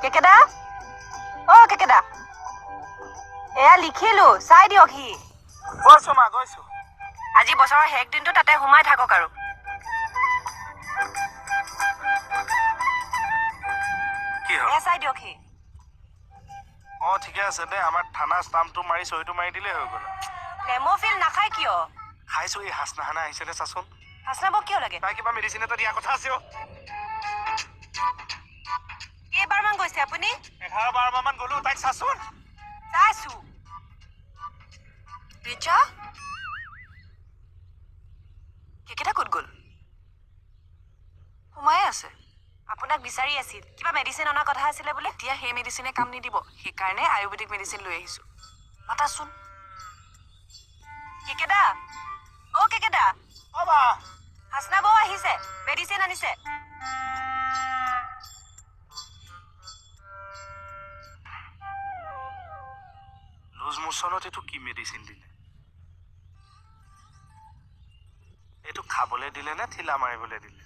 কেকেদা অ কেকেদা এয়া লিখিলো চাই দিয়ক সি গৈছো মা গৈছো আজি বছৰৰ শেষ দিনটো তাতে সোমাই থাকক আৰু কি হ'ল এয়া চাই দিয়ক সি ঠিকে আছে দে আমাৰ থানা ষ্টাম্পটো মাৰি চহীটো মাৰি দিলেই হৈ গ'ল নেমোফিল নাখায় কিয় খাইছো এই হাসনাহানা আহিছে দে চাচোন হাসনাবক কিয় লাগে তাই কিবা মেডিচিন এটা দিয়া কথা আছে কেইবাৰমান গৈছে আপুনি 11-12 মান গ'লো তাইক চাচোন চাইছো ৰিচা কেকেটা ক'ত গ'ল সোমাই আছে আপোনাক বিচাৰি আছিল কিবা মেডিচিন অনা কথা আছিলে বোলে এতিয়া সেই মেডিচিনে কাম নিদিব সেইকাৰণে আয়ুৰ্বেদিক মেডিচিন লৈ আহিছো মাতাচোন কেকেদা অ কেকেদা বা হাসনা বৌ আহিছে মেডিচিন আনিছে লুজ মোচনত এইটো কি মেডিচিন দিলে এইটো খাবলৈ দিলে নে ঠিলা মাৰিবলৈ দিলে